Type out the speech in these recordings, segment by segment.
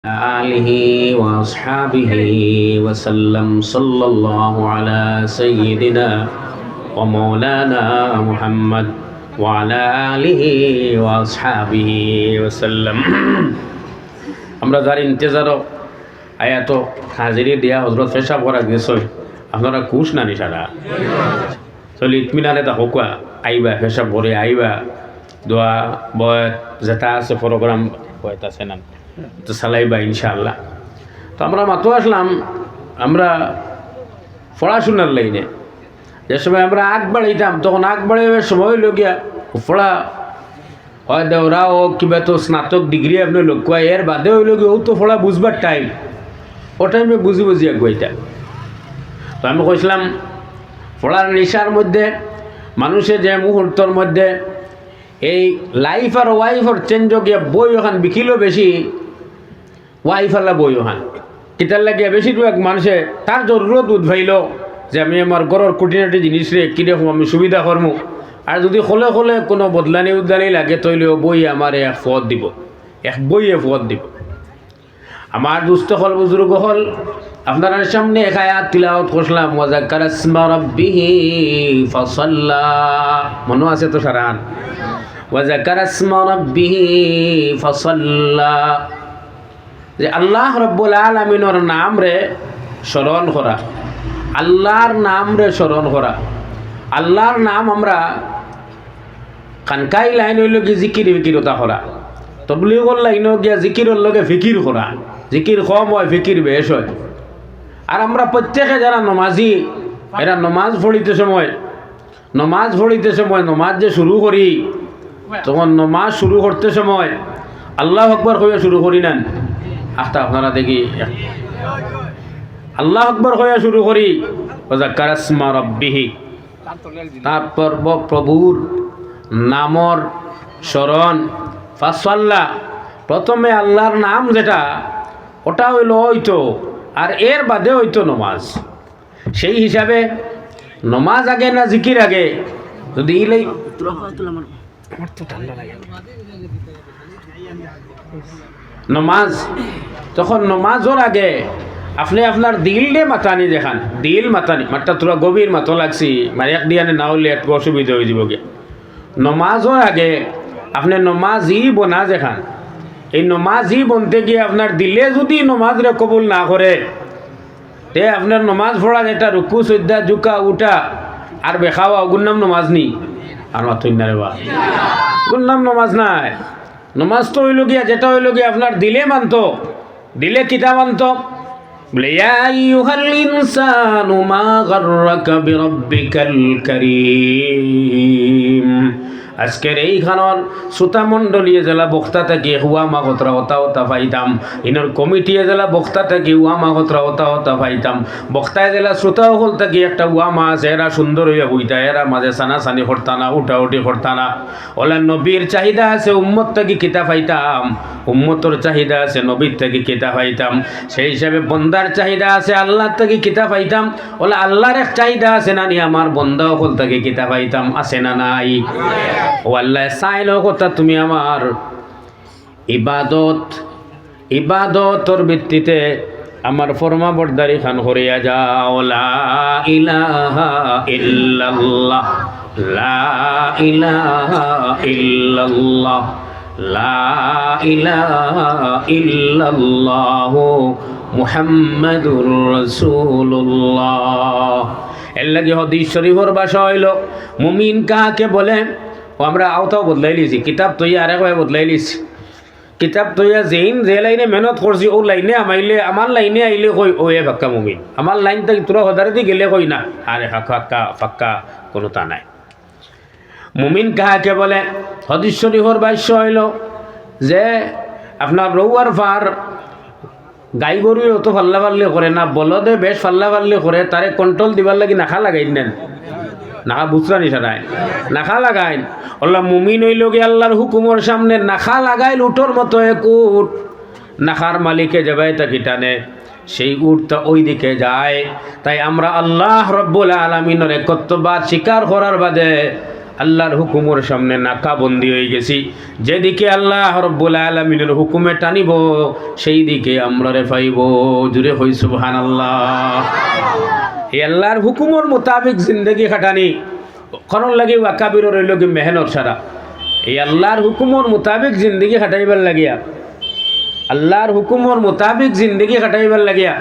آله وأصحابه وسلم صلى الله على سيدنا ومولانا محمد وعلى آله وأصحابه وسلم আমরা যার ইন্তজারও আয়াত হাজিরি দিয়া হজরত পেশাব করা গেছই আপনারা খুশ না নিশারা চলি ইতমিনারে দেখো কোয়া আইবা পেশাব করে আইবা দোয়া বয় যেটা আছে প্রোগ্রাম বয়ত আছে না তো চালাইবা ইনশাআল্লাহ। তো আমরা মাতো আসলাম আমরা পড়াশোনার লাইনে, যে সময় আমরা আগ বাড়াইতাম তখন আগ বাড়াইবার সময় হইল গিয়া পড়া হয় দেওরা ও কিবা তো স্নাতক ডিগ্রি আপনি লক্ষ্য এর বাদে হইল গিয়ে ও তো পড়া বুঝবার টাইম, ও টাইমে বুঝি বুঝি আগুয়াইতাম। তো আমি কইছিলাম পড়ার নেশার মধ্যে মানুষের যে মুহূর্তর মধ্যে এই লাইফ আর ওয়াইফর চেঞ্জ গিয়া বই ওখান বিকিল বেশি ওয়াইফ আল্লাহ বই ওখান কিতার লাগিয়া বেশিরভাগ মানুষে তার জরুরত উদ্ভাইল যে আমি আমার ঘরের কুটিনাটি জিনিস রে কীরকম আমি সুবিধা করমু, আর যদি খোলে খোলে কোনো বদলানি উদ্দানি লাগে তৈলেও বই আমার এক ফদ দিব, এক বইয়ে ফদ দিব। আমার দুস্থ হল বুজুর্গ হল আপনার সামনে এক আয়াত তিলাওয়াত করলাম, ওয়াযাক্কারা ইসমা রাব্বিহি ফাসাল্লা, মনে আছে তো সারান? ওয়াযাক্কারা ইসমা রাব্বিহি ফাসাল্লা, যে আল্লাহ রব্বুল আলামিনের নাম রে স্মরণ করা, আল্লাহর নাম রে স্মরণ করা। আল্লাহর নাম আমরা কানকাই লাইন হইল কি জিকির ফিকিরতা করা, তবলিগর লাইনও গিয়া জিকিরের লগে ফিকির করা, জিকির কম হয় ফিকির বেশ হয়। আর আমরা প্রত্যেকে যারা নমাজি এরা নমাজ পড়িতে সময় নমাজ যে শুরু করি তখন নমাজ শুরু করতে সময় আল্লাহু আকবার কইয়া শুরু করি না, আচ্ছা আপনারা দেখি আল্লাহু আকবার কইয়া শুরু করি, ওয়াযাক্কারা ইসমা রাব্বিহি, তারপর প্রভুর নামর স্মরণ, ফাসাল্লা, প্রথমে আল্লাহর নাম যেটা ওটা হইল হইতো, আর এর বাদে হইতো নমাজ। সেই হিসাবে নমাজ আগে না জিকির আগে? যদি ইলাই নমাজ, তখন নমাজের আগে আপনি আপনার দিল দে মাতানি দেখান, দিল মাতানি মাত্রা তোরা গভীর মাতো লাগছি মানে এক দিয়ানে না হলে একটু অসুবিধা হয়ে যাব গে। নমাজের আগে আপনি নমাজই বনা দেখান, এই নমাজই বনতে গিয়ে আপনার দিলে যদি নমাজ রে কবুল না করে তে আপনার নমাজ পড়া যেটা রুকু সজ্জা ঝুঁকা উঠা আর বেখাওয়া ওগুর নাম নমাজ নি, আর মাথুই না রে বা ওগুর নাম নমাজ নাই। নমাজ তো হইল গিয়া যেটা হইল গিয়া আপনার দিলে মানতো, দিলে কিতা মানতো, বলে ইয়া আইয়ুহাল ইনসানু মা গাররাকা বিরাব্বিকাল কারীম। আজকের এইখানের শ্রোতা মণ্ডলীয় জেলা বক্তা থাকি হুয়া মাগতরা হতা হতা পাইতাম, ইনর কমিটিয়ে জেলা বক্তা থাকি হুয়া মাগতরা হতা হতা পাইতাম, বক্তায় জেলা শ্রোতা হল থাকি একটা হুয়া মা আছে এরা সুন্দর হইয়া বইতা, এরা মাঝে সানা সানি করতা না, উঠা উঠি করতা না। ওলা নবীর চাহিদা আছে উম্মত থাকি কিতা পাইতাম, উম্মতর চাহিদা আছে নবীর থাকি কিতা পাইতাম, সেই হিসাবে বন্দার চাহিদা আছে আল্লাহর থাকি কিতা পাইতাম। ওলা আল্লাহর এক চাহিদা আছে না নি আমার বন্দা হল থাকি কিতা পাইতাম, আছে না নাই? ও আল্লাহ চাইল কথা তুমি আমার ইবাদতর ভিত্তিতে আমার ফরমা বরদারি খান করিয়া যাও। লা ইলাহা ইল্লাল্লাহ, লা ইলাহা ইল্লাল্লাহ, লা ইলাহা ইল্লাল্লাহ মুহাম্মাদুর রাসূলুল্লাহ। এর লাগে হাদিস শরীফের ভাষা হইল মুমিন কাকে বলে, ও আমরা আওতাও বদলাই লিছি, কিতাব তৈয়া আরেক ভাবে বদলাই লিছি। কিতাব তৈয়া যেইন যে লাইনে মেহনত করছি ও লাইনে আমাইলে আমার লাইনে আইলে কই ও এ ফাক্কা মুমিন, আমার লাইন থেকে তোরা হদারে দিয়ে গেলে কই না আরে ফাক্কা ফাক্কা কোনো তা নাই। মুমিন কাহাকে বলে হাদিস শরীফের ভাষ্য হইল যে আপনার রৌয়ার ফার গাই গরু অত ফাল্লা ফাল্লি করে না, বলদে বেশ ফাল্লা ফাল্লি করে, তারে কন্ট্রোল দিবার লাগি নাখা লাগাই নেন, নাখা বুসরা নিশানায় নাখা লাগাইন। আল্লাহ মুমিন হইল গে আল্লাহর হুকুমের সামনে নাখা লাগাইল উঠোর মতো এক উঠ, নাখার মালিকে যাবাই তাকে টানে, সেই উঠটা ওই দিকে যায়। তাই আমরা আল্লাহ রব্বুল আলামিনের একত্ববাদ স্বীকার করার বাদে আল্লাহর হুকুমের সামনে নাকাবন্দি হয়ে গেছি। যেদিকে আল্লাহ রব্বুল আলামিনের হুকুমে টানিব সেই দিকে আমরা রে পাইব। জুড়ে হই সুবহানাল্লাহ। এই আল্লাহর হুকুমের মোতাবেক জিন্দগি খাটানি করন লাগে ওয়াকাবির রইল কি মেহনত সারা। এই আল্লাহর হুকুমের মোতাবেক জিন্দগি খাটাইবার লাগিয়া, আল্লাহর হুকুমের মোতাবেক জিন্দগি খাটাইবার লাগিয়া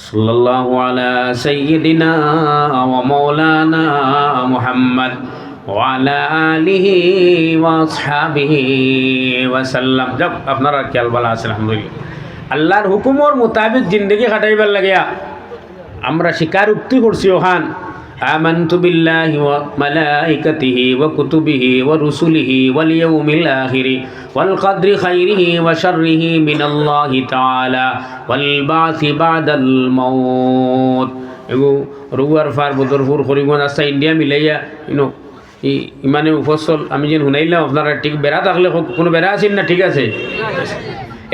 সাল্লাল্লাহু আলা সাইয়্যিদিনা ওয়া মাওলানা মুহাম্মদ ওয়া আলা আলিহি ওয়া আসহাবিহি ওয়া সাল্লাম। যাব আপনারা খেয়াল ভালো আছেন আলহামদুলিল্লাহ। আল্লাহর হুকুমের মোতাবেক জিন্দগি খাটাইবার লাগিয়া আমরা স্বীকার উক্তি করছি ওখান আমানতু বিল্লাহি ওয়া মালাইকাতিহি ওয়া কুতুবিহি ওয়া রুসুলিহি ওয়াল ইয়াউমিল আখিরি ওয়াল কদরি খাইরিহি ওয়া শাররিহি মিনাল্লাহি তাআলা ওয়াল বাসি বাদাল মাউত। এগো রুয়ার ফার বদরপুর করিমগঞ্জ আসা ইন্ডিয়া মিলাইয়া ইমানে মুফসল আমি যেন শুনাইলাম আপনারা ঠিক বেড়া থাকলে কোনো বেড়া আছেন না? ঠিক আছে।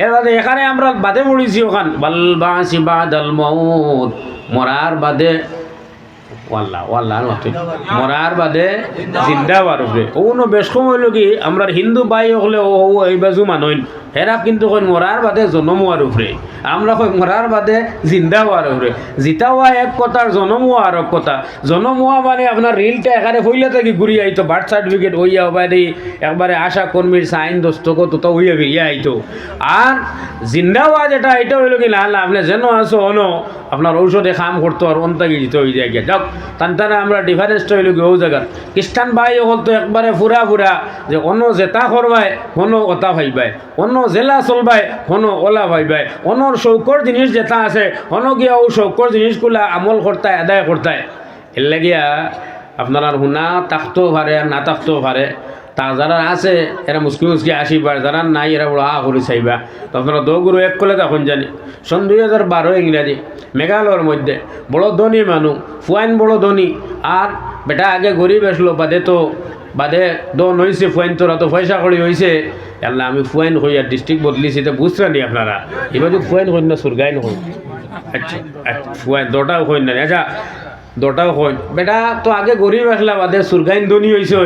এর বাদে এখানে আমরা বাদে পড়েছি ওখান ওয়াল বাসি বাদাল মাউত, মরার বাদে মরার বাদে জিন্দা হওয়ার উপরে। ওনো বেশ সময় লগি আমরা হিন্দু ভাই হলে ও এই বাজু মানুষ হেরা কিন্তু কই মরার বাদে জন্ম হওয়ার উপরে, আমরা কই মরার বাদে জিন্দা হওয়ার উপরে। জিতা হওয়া এক কথার, জন্ম হওয়া আর এক কথা। জন্ম হওয়া মানে আপনার রিলটা এখানে ফইলা থেকে ঘুরি আইতো, বার্থ সার্টিফিকেট হইয়া বাদে একবারে আশা কর্মীর সাইন দস্তখত তো হইয়া ফিরিয়া আইতো। আর জিন্দা হওয়া যেটা এটা হইল কি না আপনি যেন আসো অনো আপনার ঔষধে কাম করতো আর অন্তাকে জিতে হয়ে যায় গিয়া যাক তান্তারা আমরা ডিফারেন্সটা হইল কি ও জায়গার খ্রিস্টান ভাই হল তো একবারে ফুরা ফুরা যে অন্য জেতা করবায় কোনো অতা ভাইবাই, অন্য জেলা চলবাই কোনো ওলা ভাইবাই, অন্যর শৌকর জিনিস যেটা আছে অন্য গিয়া ও শৌকর জিনিসগুলা আমল করতায় আদায় করতায়। এর লাগিয়া আপনারা শুনা থাকতেও পারে আর না থাকতেও পারে। তা যারা আছে এরা মুসকি মুসকি আসিবার, যারা নাই এরা বড় করে চাইবা। তো আপনারা দৌগুরু এক কলে তখন জানি সন 2012 ইংরাজি মেঘালয়ের মধ্যে বড় ধনী মানুষ ফুয়াইন বড় ধনী আর বেটা আগে গরিব আসলো বাদে দন হয়েছে ফুয়াইন তোরা তো পয়সা করি হয়েছে আল্লাহ আমি ফুয়াইন হই আর ডিস্ট্রিক্ট বদলিছি তো বুঝলেন নি আপনারা। এবার যদি ফুয়াইন হই না সুরগাইন হই আচ্ছা ফুয়াইন দোটাও হই না আচ্ছা দোটাও হই বেটা তো আগে গরিব আসলা বাদে সুরগাইন ধনী হয়েছে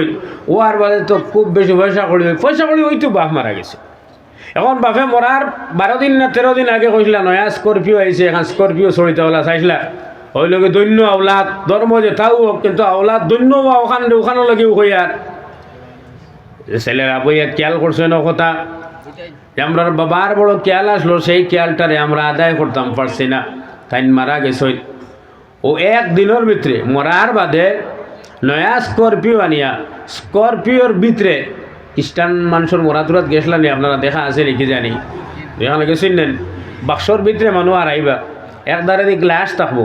ও আর বাদে তো খুব বেশি পয়সা করি হইতো বাপ মারা গেছে। এখন বাপে মরার 12 দিন না 13 দিন আগে কইসলা নয়া স্করপিও আইছে, এখন স্করপিও চড়িতেওয়ালা চাইছিলা ওই লগে দৈন্য আওলাদ ধর্ম যে তাও হোক কিন্তু আওলাদ দৈন্য বা ওখানে লগেও কই আর ছেলেরা বইয়া খেয়াল করছে না কথা যে আমরা বাবার বড় খেয়াল আসলো সেই খেয়ালটারে আমরা আদায় করতাম পারছি না, তাই মারা গেছে। ও একদিনের ভিতরে মরার বাদে নয়া স্করপিও আনিয়া স্করপিওর ভিতরে খ্রিস্টান মানুষের মরাতুরাত গেছিলাম নি আপনারা দেখা আছে নাকি জানি এখানে গেছেন নেন বাক্সর ভিতরে মানুষ আর আইবা একদারে দিয়ে গ্লাস থাকবো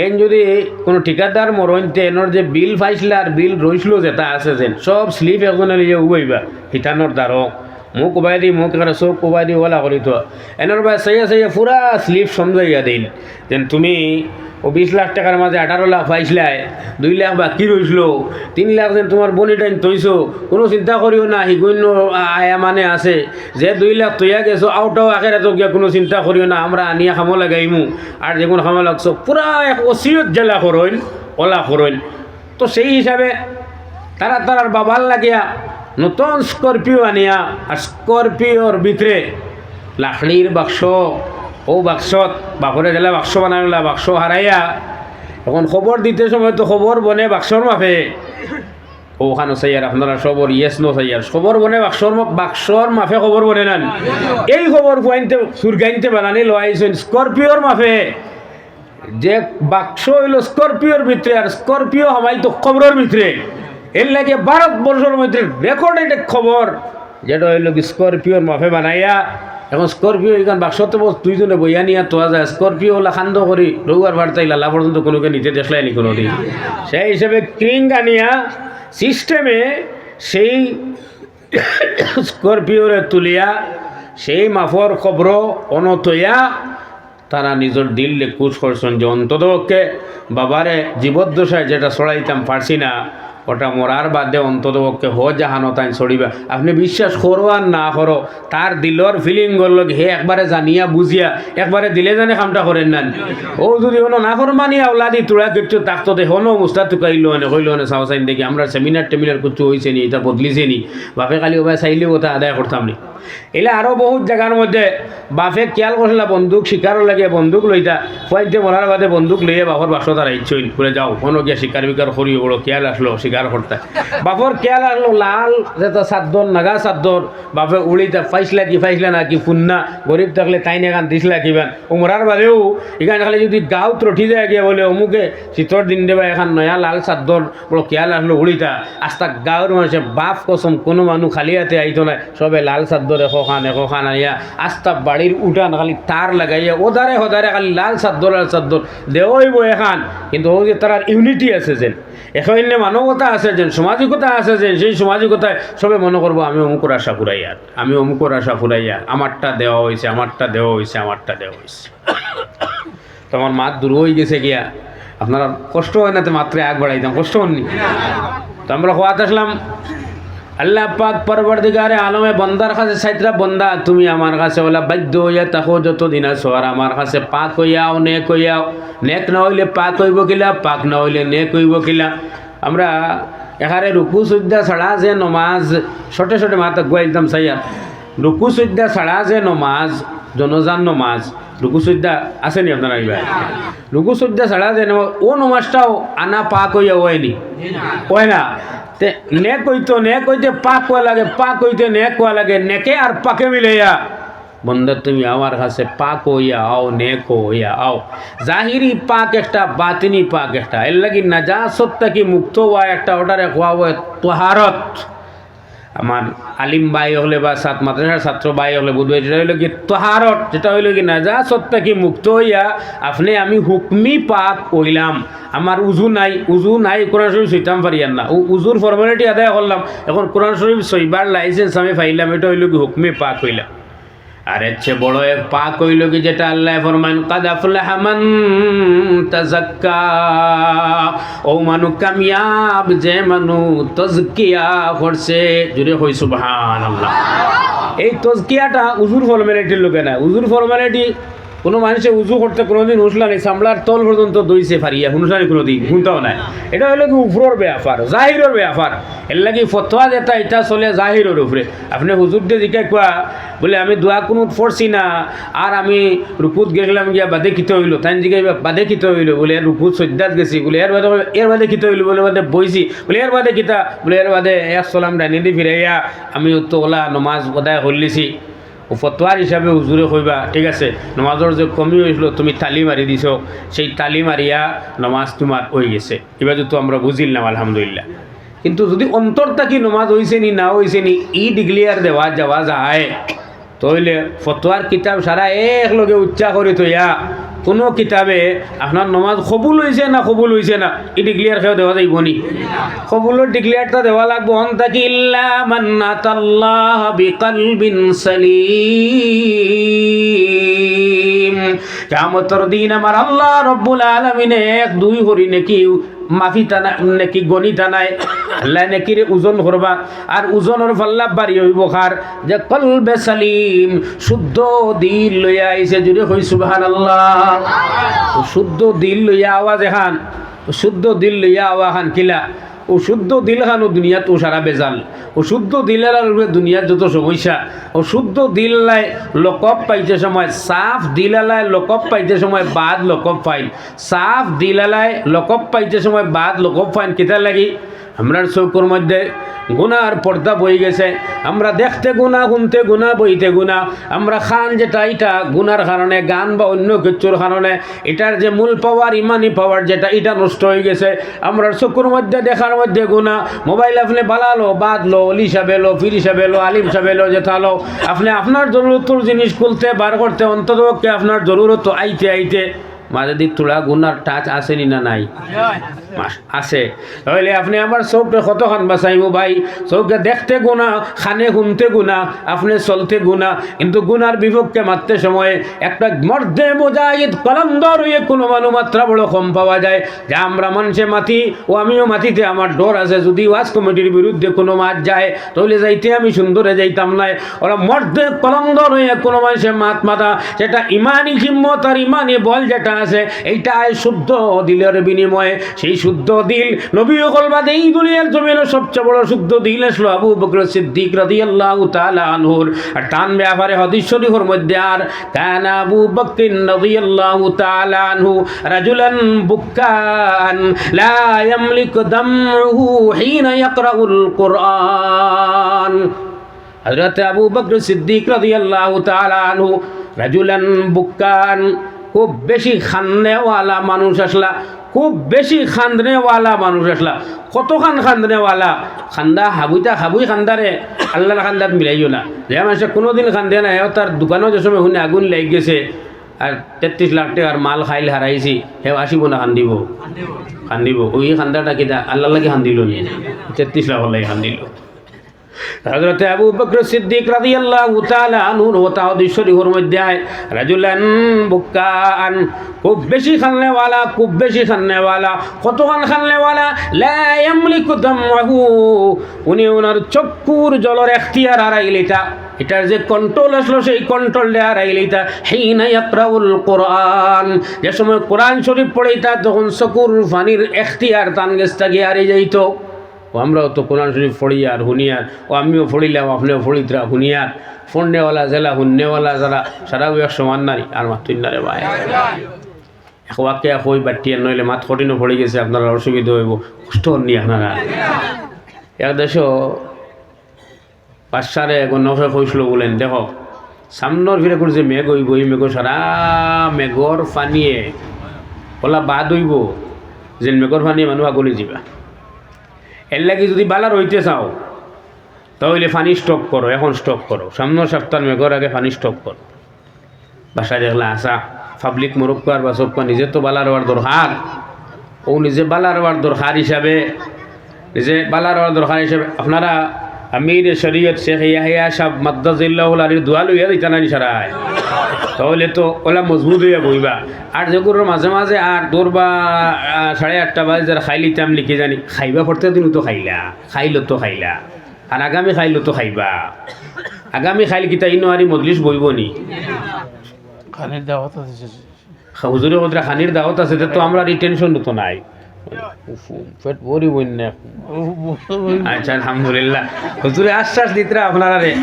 এন যদি কোনো ঠিকাদার মরণতে এনর যে বিল পাইছিল আর বিল রইছিল যেটা আছে যেন সব স্লিপ একজনে লিয়ে উবাইবা হিটানোর দ্বারো মুখ কোবাই দি মুখ এখানে চোখ কোবাই দি ওলা করি তো এনর বা চাইয়া পুরা স্লিপ সমঝাইয়া দিন যেন তুমি ও 20 লাখ টাকার মাঝে 18 লাখ পাইছিলাই 2 লাখ বাকি রইছিল 3 লাখ যেন তোমার বনিটাইন তৈছো কোনো চিন্তা করিও না হিগুন্য আয়া মানে আছে যে 2 লাখ তৈয়া গেছো আউটাও আখের এত গিয়া কোনো চিন্তা করিও না আমরা আনিয়া খামো লাগাইমু আর যে কোনো খামো লাগছো পুরা এক ওসিয়ত জেলা করইন ওলা করইন। তো সেই হিসাবে তারার বাবার লাগিয়া নতুন স্করপিও আনিয়া আর স্করপিওর ভিতরে লাকড়ির বাক্স ও বাক্সত বাপরে গেলে বাক্স বানাইলা বাক্স হারাইয়া এখন খবর দিতে সময় তো খবর বনে বাক্সর মাফে ওখানে চাইয়ার আপনারা সবর ইয়েস নো চাইয়ার খবর বনে বাক্সর মাফে খবর বনে নেন এই খবর ফুয়াইনতে সুরগাইনতে বানানি লইছেন স্করপিওর মাফে যে বাক্স হইল স্করপিওর ভিতরে আর স্করপিও হামাই তো খবরের ভিতরে এর লাগে ভারতবর্ষের মধ্যে রেকর্ডেড খবর যেটা হইল স্করপিওর মাফে বানাইয়া এখন স্করপিও এখান বাক্সতে বস 2 জনে বইয়া নিয়ে তোয়া যায় স্করপিও হলা খান্দ করি রৌয়ার ভাড়তাই লালা পর্যন্ত কোনোকে নিতে দেখলাই নি কোনো দিন সেই হিসেবে ক্রিং আনিয়া সিস্টেমে সেই স্করপিওরে তুলিয়া সেই মাফর খবর অনতইয়া তারা নিজের দিল্লে কুচ করছেন যে অন্ততপক্ষে বাবারে জীবদ্দশায় যেটা ছড়াইতাম পারছি না ওটা মরার বাদে অন্তত পক্ষে হ জাহানত আইন ছড়িবা। আপনি বিশ্বাস করো আর না করো, তার দিলর ফিলিং করলো হে একবারে জানিয়া বুঝিয়া একবারে দিলে জানে কামটা করেন না। ও যদি হনো না করো মানিয়া ওলাদি তোরা কিছু তাকতো হনো মুস্তা তুকাইলো মানে কইলো মানে চাও চাইন দেখি আমরা সেমিনার টেমিনার কিছু হয়েছে নি, এটা বদলিছে নি, বাপে খালি ওবাই চাইলেও ওটা আদায় করতাম নি। এলে আরও বহুত জায়গার মধ্যে বাপে খেয়াল করছিল বন্দুক শিকারও লাগে, বন্দুক লইতা ফয়েন্টে মরার বাদে বন্দুক লইয়ে বাপর বাসো তারা ইচ্ছই বলে যাও কোনো গিয়া শিকার বিকার করি বড়ো খেয়াল আসলো শিকার করতে। বাপর খেয়াল আসলো লাল যেটা চাদর নাগা চাদর বাপে উড়িতা ফাইসলা কি ফাইসলা না কি ফুন্না গরিব থাকলে তাইনে এখান দিসলা কিবান ও মরার বাদেও এখানে খালি যদি গাও ত্রঠি যায় গিয়ে বলে অমুকে শীতর দিন দেবা এখন নয়া লাল চাদর বড় খেয়াল আসলো উড়িতা আস্তা গাঁর মানুষে বাপ কসম কোনো মানুষ খালি হাতে আইতো না, সবে লাল চাদর এখান আইয়া আস্তা বাড়ির উঠান খালি তার লাগাইয়া ওদারে হদারে খালি লাল চাদর দেওয়াইব এখান। কিন্তু ও যে তার ইউনিটি আছে যেন এখানে মানবতা আছে যেন সামাজিকতা আছে যেন, সেই সামাজিকতায় সবে মনে করবো আমি অমুকর আশা ফুরাইয়ার, আমি অমুকর আশা ফুরাইয়ার, আমারটা দেওয়া হয়েছে আমারটা দেওয়া হয়েছে আমারটা দেওয়া হয়েছে। তো আমার মাত দূর হয়ে গেছে গিয়া আপনারা কষ্ট হয় না তো মাত্রে আগ বাড়াইতাম, কষ্ট হননি। তো আমরা খোয়াত আসলাম আল্লাহ পাক পরবর্তীকারে আলমে বন্দার কাছে সাইতরা বন্দা তুমি আমার কাছে ওলা বাধ্য হইয়া তাকো যত দিন আছো আর আমার কাছে পাক হইয়াও নেক হইয়াও, নেক না হইলে পাক হইব কিলা, পাক না হইলে নেক হইব কিলা। আমরা এখানে রুকু সুদ্দা ছাড়া যে নমাজ ছোটে ছোটে মাথা গুয়াইতাম সাইয়া, রুকু সুদ্দা ছাড়া যে নমাজ জনজান নমাজ রুকু সুদ্দা আসেনি আপনারা এইবার, রুকু সুদ্দা ছাড়া যে ও নমাজটাও আনা পাক হইয়া হয়নি হয় না। নেক হইতো নেক হইতে পাক কোয়া লাগে, পাক হইতে নেক কোয়া লাগে, নেকে আর পাকে মিলাইয়া বন্ধা তুমি আমার কাছে পাক হইয়া আও নেক হইয়া আও। জাহিরি পাক একটা বাতিনি পাক একটা, এর লাগি নাজাসত থেকে মুক্ত হওয়া একটা অর্ডারে কোয়া হয় তোহারত। আমার আলিম ভাই হলে বা মাদ্রাসার ছাত্র ভাই হলে বুধ যেটা হইল কি তোহারত, যেটা হইল কি নাজাসত থেকে মুক্ত হইয়া আপনি আমি হুকমি পাক হইলাম। আমার উজু নাই কোরআন শরীফ সইতাম পারিয়ান না, উজুর ফর্মালিটি আদায় করলাম, এখন কোরআন শরীফ সইবার লাইসেন্স আমি পাইলাম, এটা হইল কি হুকমি পাক হইলাম। আর এর চেয়ে বড় এক পাক হইল কি যেটা আল্লাহ ফরমান কাদ আফলাহা মান তাযাক্কা, ও মানু কামিয়াব যে মানু তাজকিয়া করছে, জুড়ে কই সুবহানাল্লাহ। এই তাজকিয়াটা উজুর ফর্মালিটির লোকে না, উজুর ফর্মালিটি কোনো মানুষে উজু করতে কোনোদিন উঠলা নেই, সামলার তল পর্যন্ত দইছে ফারিয়া শুনছানি কোনোদিন শুনতেও নাই। এটা হইলো কি উপরের ব্যাপার, জাহিরের ব্যাপার। এর লাগি ফতোয়া যেটা এটা চলে জাহিরের উপরে। আপনি হুজুর দিয়ে জিজ্ঞাসা কোয়া বলে আমি দোয়া কোনো পড়ছি না আর আমি রুকুত গেছিলাম গিয়া বাদে কিতে হইলো, তাই জিজ্ঞাসা বাদে কিতে হইলো বলে রুকুত সজ্জাত গেছি বলে এর বাদে কিতে হইলো বলে বাদে বইছি বলে এর বাদে কিতা বলে এর বাদে এক সালাম ডাইনি দি ফিরাইয়া আমি তো ওলা নমাজ আদায় করলিছি। ও ফতোয়ার হিসাবে হুজুরে কইবা ঠিক আছে নমাজের যে কমি হয়েছিল তুমি তালি মারি দিছ, সেই তালি মারিয়া নমাজ তোমার হয়ে গেছে। এবার তো আমরা বুঝিলাম আলহামদুলিল্লাহ। কিন্তু যদি অন্তর থাকি নমাজ হয়েছে নি না হয়েছে নি ই ডিক্লিয়ার দেওয়া যাওয়া যায় তাহলে ফতোয়ার কিতাব সারা একলগে উচ্চা করে তৈয়া কোনো কিতাবে আপনার নমাজ কবুল হয়েছে না কবুল হয়েছে না এই ডিক্লিয়ার খেয়ে দেওয়া যাইব নি? কবুলের ডিক্লিয়ারটা দেওয়া লাগবো অন তাকি ইল্লা মান আতাল্লাহ বিকলবিন সালিম। কিয়ামতের দিন আমার আল্লাহ রব্বুল আলামিন এক দুই হরি নাকি মাফি টানা নাকি গণি টানায় আল্লাহ নাকি রে ওজন করবা আর ওজনের পাল্লা বাড়ি হইব খার যে কলবে সালিম শুদ্ধ দিল লইয়া আইছে যদি হই সুবহানাল্লাহ। শুদ্ধ দিল লইয়া আওয়াজ এখান, শুদ্ধ দিল লইয়া আওয়াজ খান কিলা ও শুদ্ধ দিল খান ও দুনিয়াত ও সারা বেজাল ও শুদ্ধ দিলের দুনিয়ার যত সমস্যা ও শুদ্ধ দিল লাই লোকব পাইতে সময় সাফ দিলালায় লোকব পাইতে সময় বাদ লোকব ফাইন, সাফ দিলালায় লোকব পাইতে সময় বাদ লোকব ফাইন কিতা লাগি আমরার চৌকুর মধ্যে গুনার পর্দা বই গেছে, আমরা দেখতে গুণা শুনতে গুণা বইতে গুণা, আমরা খান যেটা এটা গুনার কারণে গান বা অন্য কিছুর কারণে এটার যে মূল পাওয়ার ইমানি পাওয়ার যেটা এটা নষ্ট হয়ে গেছে। আমরা চকুর মধ্যে দেখার মধ্যে গুণা, মোবাইল আপনি বালালো বাদলো অলি সাবেলো ফির সাবেলো আলিম সাবেলো যেতালো আপনি আপনার জরুরতর জিনিস খুলতে বার করতে অন্ততপক্ষে আপনার জরুরত আইতে আইতে মাঝে দি তোলা গুনার টাচ আসেনি না নাই আছে। তাহলে আপনি আমার চৌকে কতক্ষণ বাঁচাইব ভাই? চৌকে দেখতে গুণা, খানে শুনতে গুণা, আপনি চলতে গুণা, কিন্তু গুনার বিপক্ষে মারতে সময় একটা মর্দে মুজাহিদ কলন্দর হয়ে কোনো মানুষ মাত্রা বড় কম পাওয়া যায় যে আমরা মানুষে মাতি ও আমিও মাতিতে আমার ডর আছে, যদি ওয়াজ কমিটির বিরুদ্ধে কোনো মাত যায় তাহলে যাইতে আমি সুন্দরে যাইতাম নাই। ওরা মর্দে কলন্দর হয়ে কোনো মানুষের মাতা, সেটা ইমানি হিম্মত আর ইমানি বল যেটা আছে এইটা শুদ্ধ দিলের বিনিময়ে। সেই শুদ্ধ দিল নবী কলবাদে এই দুনিয়ার জমিনের সবচেয়ে বড় শুদ্ধ দিল আসলো আবু বকর সিদ্দিক রাদিয়াল্লাহু তাআলা আনহুর। আর টান ব্যাপারে হাদিস শরীফের মধ্যে আর কানা আবু বকর রাদিয়াল্লাহু তাআলা আনহু রাজুলান বুকান লা ইয়ামলিকু দামউহু হিনা ইয়াকরাউল কুরআন। হযরত আবু বকর সিদ্দিক রাদিয়াল্লাহু তাআলা আনহু রাজুলান বুকান, খুব বেশি খান্দেওয়ালা মানুষ আসলা, খুব বেশি খান্দনেওয়ালা মানুষ আসলা। কতখান খান্দনেওয়ালা? খান্দা হাবুইটা হাবুই খান্দারে আল্লাহর খান্দাত মিলাইও না। যে মানুষে কোনোদিন খান্দে না, তার দোকানও যে সময় শুনে আগুন লেগে গেছে আর 33 লাখ টাকার মাল খাইল হারাইছি, হেও আসিব না খান্দিব? খান্দিব। ওই খান্দাটা কিনা আল্লাহ লাগে খান্দিল নি? 33 লাখ লাগে খান্দিল। হযরত আবু বকর সিদ্দিক রাদিয়াল্লাহু তাআলা আনহুর ওতা হাদিস শরীফের মধ্যে আয় রাজুলান বুকান, খুব বেশি খাননেওয়ালা, খুব বেশি খাননেওয়ালা। কতখান খাননেওয়ালা? লা ইয়ামলিকু দামহু, উনি ওনার চক্ষুর জলের এখতিয়ার হারাইলিতা, এটার যে কন্ট্রোল আসলো সেই কন্ট্রোলটা হারাইলিতা। হিনা ইয়াকরাউল কুরআন, যে সময় কোরআন শরীফ পড়িতা তখন চকুর পানির এখতিয়ার তান গেছটা গিয়ে হারিয়ে যাইতো। ও আমরাও তো কোরআন শরীফ পড়ি আর শুনিয়ার, ও আমিও পড়িলাম, আপনিও পড়িতরা শুনিয়ার। ফোননেওয়ালা জেলা শুননেওয়ালা যারা সারা বয়স সমান নারী আর মাতুন না রে ভাই। একবাকে কই বাটিয়ে নইলে মাত কঠিনও পড়ে গেছে, আপনারা অসুবিধা হইব, কষ্ট হননি আপনারা। এক দেশ বাদশারে নফে কইছিল বলেন, দেখো সামনের ফিরে করে যে মেঘ হইব, এই মেঘ সারা মেঘর পানিয়ে ওলা বাদ হইব, যে মেঘর পানিয়ে মানুষ আগলে যাবা। এর লাগি যদি বালার হইতে চাও তাহলে পানি স্টক করো, এখন স্টক করো, সামনের সপ্তাহ মেঘর আগে পানি স্টক করো। বাসায় দেখলা আসা পাবলিক মুরক্কার বা সবকা নিজে তো বালার হওয়ার দরকার, ও নিজে বালার হওয়ার দরকার হিসাবে, নিজে বালার হওয়ার দরকার হিসাবে আপনারা আমির শরীয়ত শেখ ইয়াহিয়া সাহেব মাদ্দাজিল্লাহুল আলীর দোয়া লইয়া দিতা না সারায়, তাহলে তো ওলা মজবুত হইয়া বইবা। আর যেগুলোর মাঝে মাঝে আর দৌড় বা 8:30 বাজে যারা খাইলিতাম লিখে জানি, খাইবা পড়তে দিন তো খাইলা, খাইলো তো খাইলা, আর আগামী খাইলো তো খাইবা। আগামী খাইল কিতা ইনো আরি মজলিস বইব নি? খানির দাওয়াত আছে, হুজুরে ওদের খানির দাওয়াত আছে, তো আমরা রিটেনশন তো নাই। আচ্ছা আলহামদুলিল্লাহ, হুজুরে আশ্বাস দিতরা আপনারা রে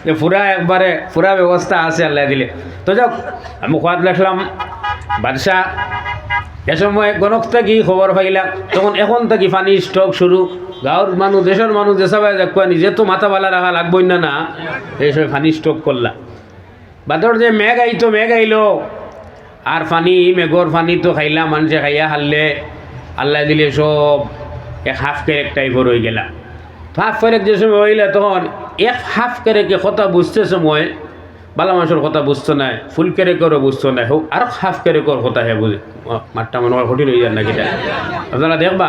যে পুরা একবারে পুরা ব্যবস্থা আছে আল্লাহ দিলে। তো যাক, আমি খোয়াদ লেখলাম বাদশাহ এ সময় গণক থাকি খবর পাইলাম, তখন এখন থাকি পানি স্টক শুরু। গাঁৱৰ মানুষ দেশের মানুষ যেসাবাই যাকুয়া নিজে তো মাথা বালা রাখা লাগবই না, না এই সময় পানি স্টক করলা। বাদর যে মেঘ আইতো, মেঘ আইলো আর পানি, মেঘর পানি তো খাইলা, মানুষে খাইয়া হারলে আল্লাহ দিলে সব এক হাফ ক্যারেক টাইপের হয়ে গেলা। হাফ ক্যারেক যে সময় হইলে তখন এক হাফ ক্যারেকে কথা বুঝতে সময় বালা মানুষের কথা বুঝতো না, ফুল ক্যারেকেরও বুঝতো না, হোক আর হাফ ক্যারেকর কথা হে বুঝে মাঠটা মনে হয় কঠিন হয়ে যান নাকি। আপনারা দেখবা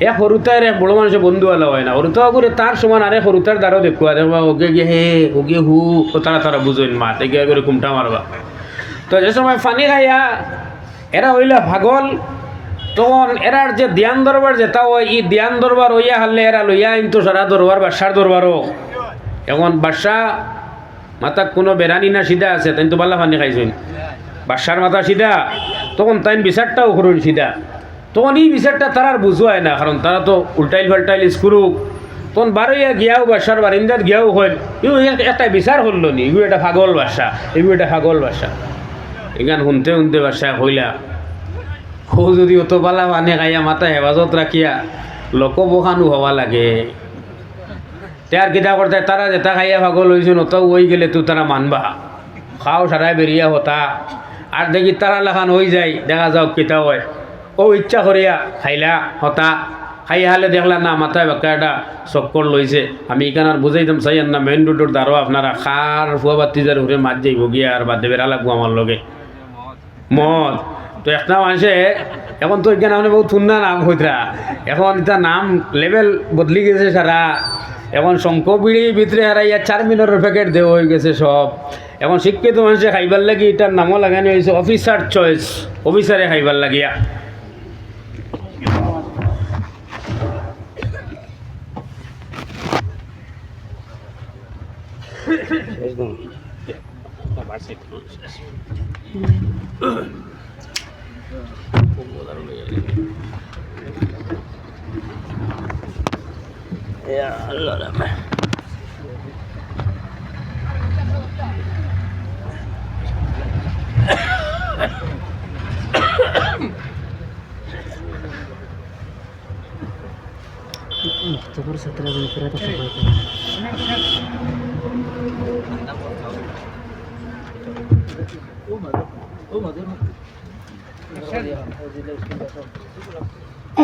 এক সরুতার এক বড় মানুষের বন্ধু আলা হয় না, সরুতা করে তার সমান আরে সরুতার দ্বারাও দেখবা, দেখবা ওকে গিয়ে হে ওকে হু তারা বুঝেন মাত এগিয়ে করে কুমটা মারবা। তো যে সময় পানি খাইয়া এরা হইলা পাগল, তখন এরার যে ধ্যান দরবার যেটা হয়, ই ধ্যান দরবার হইয়া হারলে এরা লইয়া কিন্তু সারা দরবার বাদশার দরবারও। এখন বাদশা মাথা কোনো বেড়ানি না সিধা আছে, তাই তো বাল্লা পানি খাইছেন, বাদশার মাথা সিধা, তখন তাই বিচারটাও করুন সিধা। তখন এই বিচারটা তারা আর বুঝোয় না, কারণ তারা তো উল্টাইল ফাল্টাইল স্কুরুক। তখন বারোইয়া গিয়াও বাদশার বারিন্দাত গিয়াও হয়, ইউ একটা বিচার করলো নি, ইউ এটা পাগল বাদশা, ইউ এটা পাগল বাদশা। এখান শুনতে শুনতে বাদশা হইলা ও যদি অত বালা পানি খাইয়া মাথা হেফাজত রাখিয়া লোক বোখানো হওয়া লাগে, তার কিতা করতে তারা যেটা খাইয়া পাগল হয়েছে অত ওই গেলে তো তারা মানবা, খাও সারাই বেরিয়া হতা। আর দেখি তারা লেখান হয়ে যায়, দেখা যাও কিতা হয়, ও ইচ্ছা করিয়া খাইলা হতা, খাই হালে দেখলা না মাথায় বাক্কা একটা চক্কর লইছে। আমি এখানে আর বুঝাইতাম চাইয়ান না, মেইন রোডের দ্বারও আপনারা খার ফুয়া বাতিজার ঘুরে মাছ যাইব গিয়া আর বাদে বেড়া লাগবো আমার লগে মদ। তো একটা মানুষে এখন তো এখানে মানে বহুত থুন্না নাম হইতরা এখন এটা নাম লেভেল বদলি গেছে সারা এখন শঙ্খ বিড়ি ভিতরে হারাইয়া 4 মিনিটের প্যাকেট দেওয়া হয়ে গেছে সব এখন শিক্ষিত মানুষে খাইবার লাগি এটার নামও লাগানো হয়েছে অফিসার চয়েস অফিসারে খাইবার লাগিয়া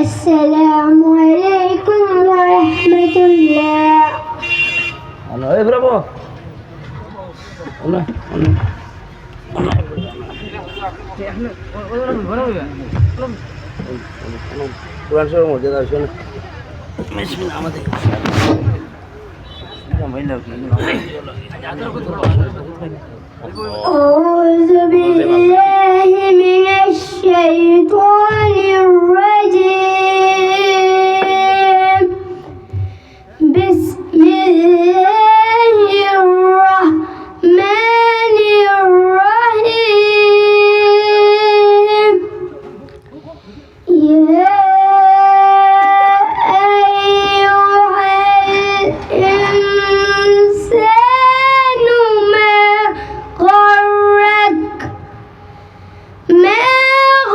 السلام عليكم ورحمة الله. bravo. أعوذ بالله من الشيطان الرجيم. بسم الله الرحمن الرحيم. يا أيها الإنسان ما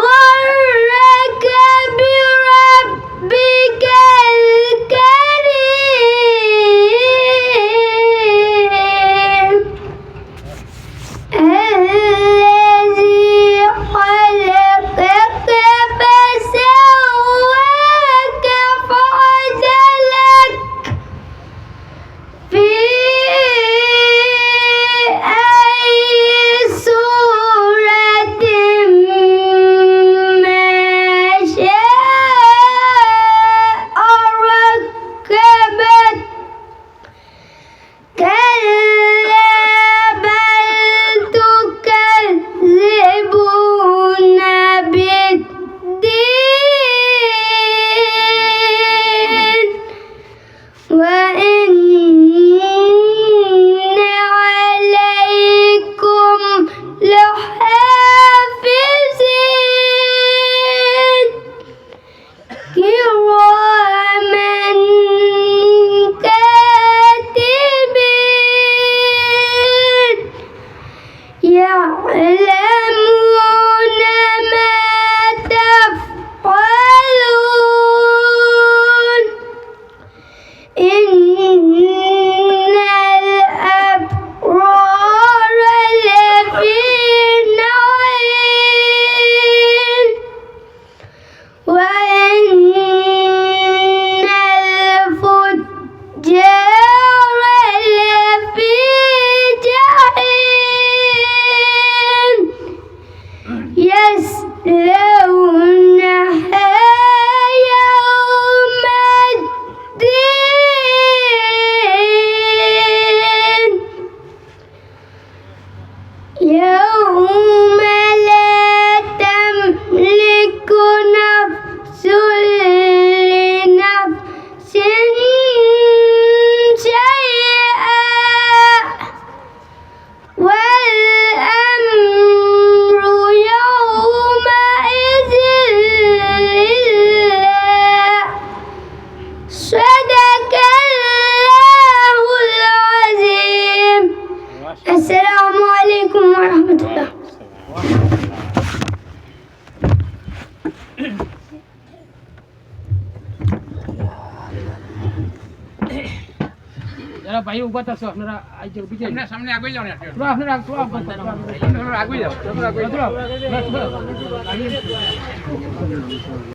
غرك بربك الكريم الذي خلقك فسواك فعدلك في أي صورة ما شاء ركبك كلا بل تكذبون بالدين وإن عليكم لحافظين كراما كاتبين يعلمون ما تفعلون إن الأبرار لفي نعيم وإن الفجار لفي جحيم يصلونها يوم الدين يوم لا تملك نفس لنفس شيئا والأمر يومئذ لله صدق الله العظيم. السلام عليكم ورحمة الله. যারা ভাই উপাত আছো আপনারা আইজোর বিজয় সামনে আগে যাও না আপনারা আগে যাও